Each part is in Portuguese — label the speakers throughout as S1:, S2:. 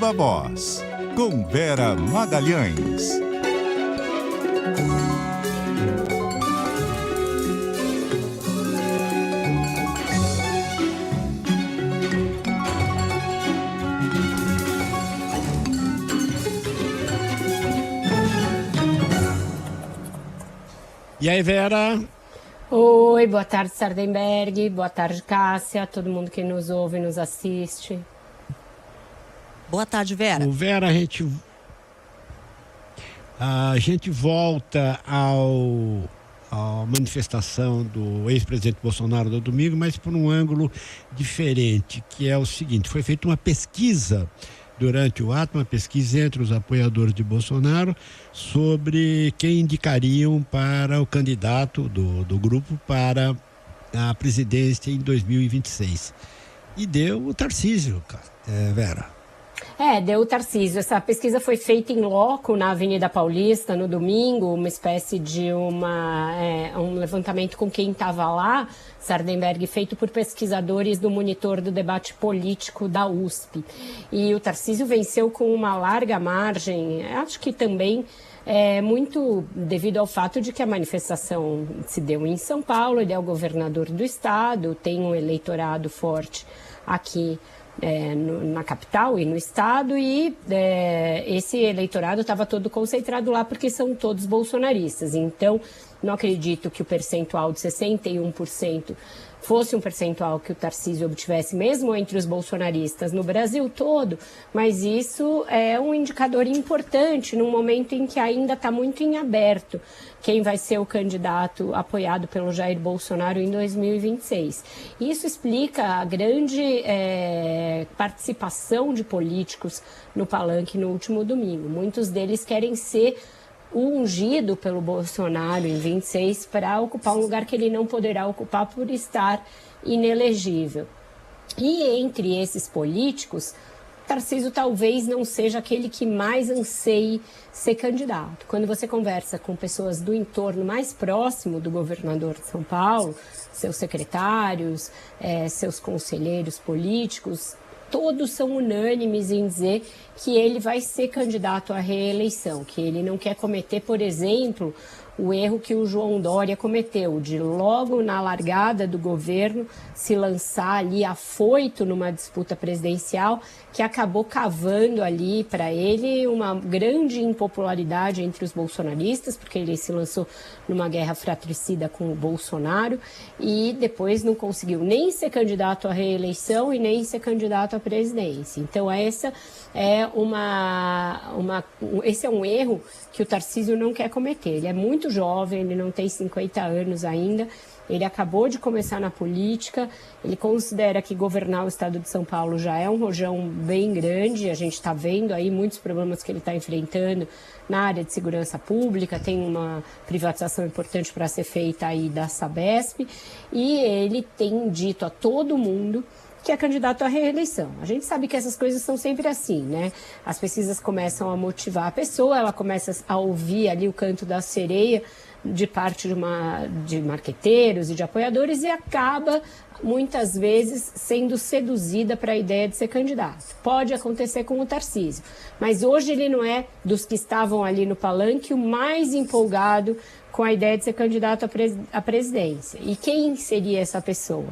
S1: Viva Voz, com Vera Magalhães.
S2: E aí, Vera?
S3: Oi, boa tarde, Sardenberg, boa tarde, Cássia, todo mundo que nos ouve e nos assiste.
S4: Boa tarde, Vera.
S2: Vera, a gente volta à manifestação do ex-presidente Bolsonaro no domingo, mas por um ângulo diferente, que é o seguinte: foi feita uma pesquisa durante o ato, uma pesquisa entre os apoiadores de Bolsonaro sobre quem indicariam para o candidato do grupo para a presidência em 2026. E deu o Tarcísio, Vera.
S3: Deu o Tarcísio. Essa pesquisa foi feita em loco na Avenida Paulista no domingo, uma espécie de um levantamento com quem estava lá, Sardenberg, feito por pesquisadores do Monitor do Debate Político da USP. E o Tarcísio venceu com uma larga margem, acho que também muito devido ao fato de que a manifestação se deu em São Paulo, ele é o governador do estado, tem um eleitorado forte aqui na capital e no estado, e esse eleitorado estava todo concentrado lá porque são todos bolsonaristas. Então, não acredito que o percentual de 61% fosse um percentual que o Tarcísio obtivesse mesmo entre os bolsonaristas no Brasil todo, mas isso é um indicador importante num momento em que ainda está muito em aberto quem vai ser o candidato apoiado pelo Jair Bolsonaro em 2026. Isso explica a grande participação de políticos no palanque no último domingo. Muitos deles querem ser o ungido pelo Bolsonaro em 26 para ocupar um lugar que ele não poderá ocupar por estar inelegível. E entre esses políticos, Tarcísio talvez não seja aquele que mais anseie ser candidato. Quando você conversa com pessoas do entorno mais próximo do governador de São Paulo, seus secretários, seus conselheiros políticos, todos são unânimes em dizer que ele vai ser candidato à reeleição, que ele não quer cometer, por exemplo, o erro que o João Dória cometeu, de logo na largada do governo se lançar ali afoito numa disputa presidencial, que acabou cavando ali para ele uma grande impopularidade entre os bolsonaristas, porque ele se lançou numa guerra fratricida com o Bolsonaro e depois não conseguiu nem ser candidato à reeleição e nem ser candidato à presidência. Então esse é um erro que o Tarcísio não quer cometer. Ele é muito jovem, ele não tem 50 anos ainda, ele acabou de começar na política, ele considera que governar o estado de São Paulo já é um rojão bem grande, a gente está vendo aí muitos problemas que ele está enfrentando na área de segurança pública, tem uma privatização importante para ser feita aí da Sabesp, e ele tem dito a todo mundo que é candidato à reeleição. A gente sabe que essas coisas são sempre assim, né? As pesquisas começam a motivar a pessoa, ela começa a ouvir ali o canto da sereia de parte de marqueteiros e de apoiadores e acaba, muitas vezes, sendo seduzida para a ideia de ser candidato. Pode acontecer com o Tarcísio, mas hoje ele não é, dos que estavam ali no palanque, o mais empolgado com a ideia de ser candidato à presidência. E quem seria essa pessoa?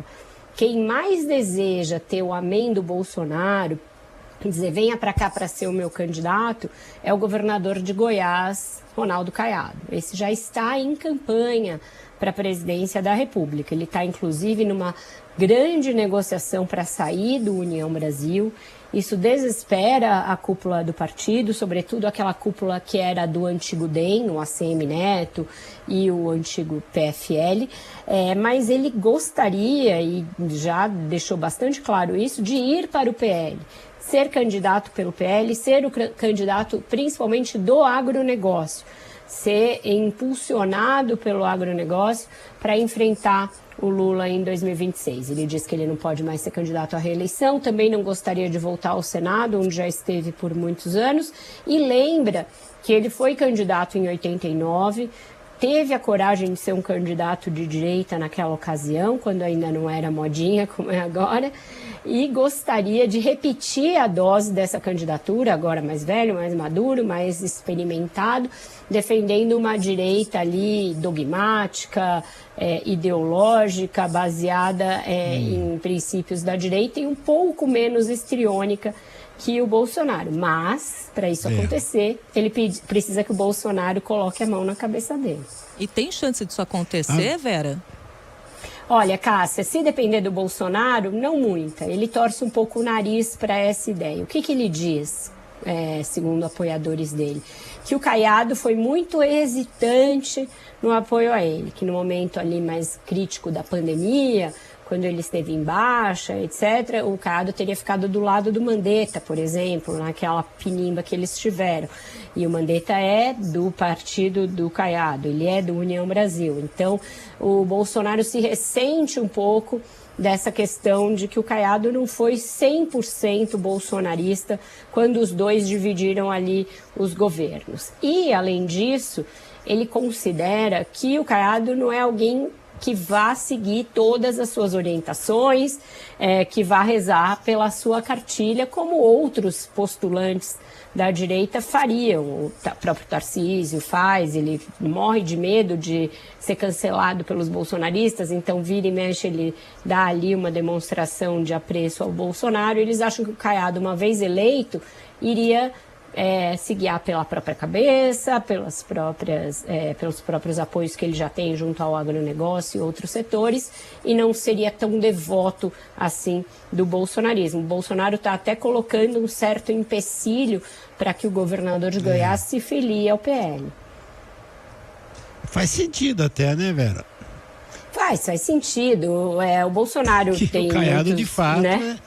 S3: Quem mais deseja ter o amém do Bolsonaro, dizer, venha para cá para ser o meu candidato, é o governador de Goiás, Ronaldo Caiado. Esse já está em campanha para a presidência da República. Ele está, inclusive, numa grande negociação para sair do União Brasil. Isso desespera a cúpula do partido, sobretudo aquela cúpula que era do antigo DEM, o ACM Neto e o antigo PFL, mas ele gostaria, e já deixou bastante claro isso, de ir para o PL, ser candidato pelo PL, ser o candidato principalmente do agronegócio, ser impulsionado pelo agronegócio para enfrentar o Lula em 2026. Ele diz que ele não pode mais ser candidato à reeleição, também não gostaria de voltar ao Senado, onde já esteve por muitos anos, e lembra que ele foi candidato em 89, teve a coragem de ser um candidato de direita naquela ocasião, quando ainda não era modinha como é agora, e gostaria de repetir a dose dessa candidatura, agora mais velho, mais maduro, mais experimentado, defendendo uma direita ali dogmática, ideológica, baseada em princípios da direita e um pouco menos histriônica que o Bolsonaro. Mas, para isso acontecer, ele precisa que o Bolsonaro coloque a mão na cabeça dele.
S4: E tem chance disso acontecer, Vera?
S3: Olha, Cássia, se depender do Bolsonaro, não muita. Ele torce um pouco o nariz para essa ideia. O que ele diz, segundo apoiadores dele? Que o Caiado foi muito hesitante no apoio a ele, que no momento ali mais crítico da pandemia, quando ele esteve em baixa, etc., o Caiado teria ficado do lado do Mandetta, por exemplo, naquela pinimba que eles tiveram. E o Mandetta é do partido do Caiado, ele é do União Brasil. Então, o Bolsonaro se ressente um pouco dessa questão de que o Caiado não foi 100% bolsonarista quando os dois dividiram ali os governos. E, além disso, ele considera que o Caiado não é alguém que vá seguir todas as suas orientações, que vá rezar pela sua cartilha, como outros postulantes da direita fariam. O próprio Tarcísio faz, ele morre de medo de ser cancelado pelos bolsonaristas, então vira e mexe, ele dá ali uma demonstração de apreço ao Bolsonaro. Eles acham que o Caiado, uma vez eleito, iria se guiar pela própria cabeça, pelos próprios apoios que ele já tem junto ao agronegócio e outros setores, e não seria tão devoto assim do bolsonarismo. O Bolsonaro está até colocando um certo empecilho para que o governador de Goiás se filie ao PL.
S2: Faz sentido até, né, Vera?
S3: Faz sentido. O Bolsonaro
S2: que
S3: tem
S2: o Caiado,
S3: muitos,
S2: de fato,
S3: né?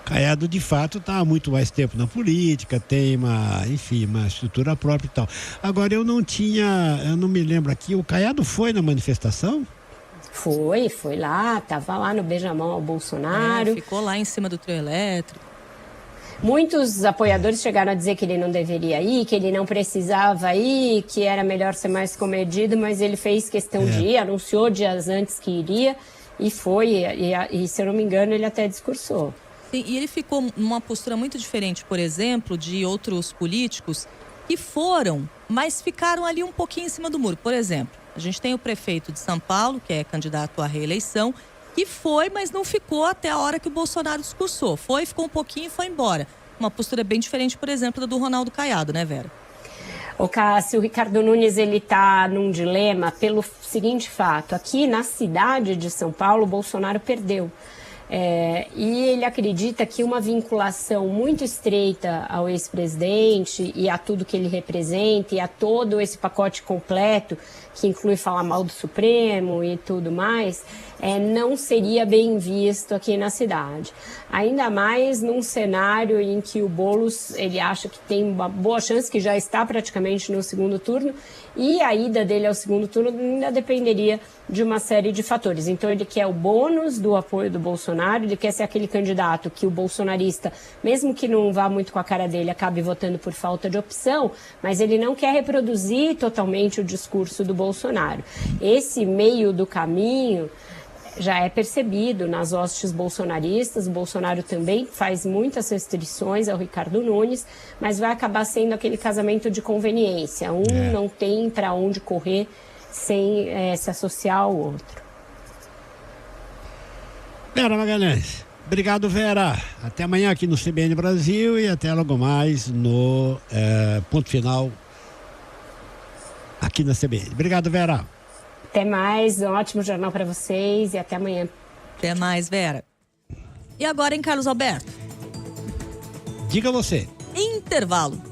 S2: Caiado, de fato, está há muito mais tempo na política, tem uma estrutura própria e tal. Agora, eu não me lembro aqui, o Caiado foi na manifestação?
S3: Foi lá, estava lá no beijamão ao Bolsonaro.
S4: Ficou lá em cima do trio elétrico.
S3: Muitos apoiadores chegaram a dizer que ele não deveria ir, que ele não precisava ir, que era melhor ser mais comedido, mas ele fez questão de ir, anunciou dias antes que iria e foi, e se eu não me engano, ele até discursou.
S4: Sim, e ele ficou numa postura muito diferente, por exemplo, de outros políticos que foram, mas ficaram ali um pouquinho em cima do muro. Por exemplo, a gente tem o prefeito de São Paulo, que é candidato à reeleição, que foi, mas não ficou até a hora que o Bolsonaro discursou. Foi, ficou um pouquinho e foi embora. Uma postura bem diferente, por exemplo, da do Ronaldo Caiado, né, Vera?
S3: O Cássio, o Ricardo Nunes, ele está num dilema pelo seguinte fato. Aqui na cidade de São Paulo, o Bolsonaro perdeu. E ele acredita que uma vinculação muito estreita ao ex-presidente e a tudo que ele representa e a todo esse pacote completo, que inclui falar mal do Supremo e tudo mais, não seria bem visto aqui na cidade. Ainda mais num cenário em que o Boulos, ele acha que tem uma boa chance, que já está praticamente no segundo turno, e a ida dele ao segundo turno ainda dependeria de uma série de fatores. Então ele quer o bônus do apoio do Bolsonaro, ele quer ser aquele candidato que o bolsonarista, mesmo que não vá muito com a cara dele, acabe votando por falta de opção, mas ele não quer reproduzir totalmente o discurso do Bolsonaro. Esse meio do caminho já é percebido nas hostes bolsonaristas. O Bolsonaro também faz muitas restrições ao Ricardo Nunes, mas vai acabar sendo aquele casamento de conveniência. Um não tem para onde correr sem se associar ao outro.
S2: Vera Magalhães, obrigado, Vera. Até amanhã aqui no CBN Brasil e até logo mais no Ponto Final aqui na CBN. Obrigado, Vera.
S3: Até mais, um ótimo jornal para vocês e até amanhã.
S4: Até mais, Vera. E agora, em Carlos Alberto?
S2: Diga você.
S4: Intervalo.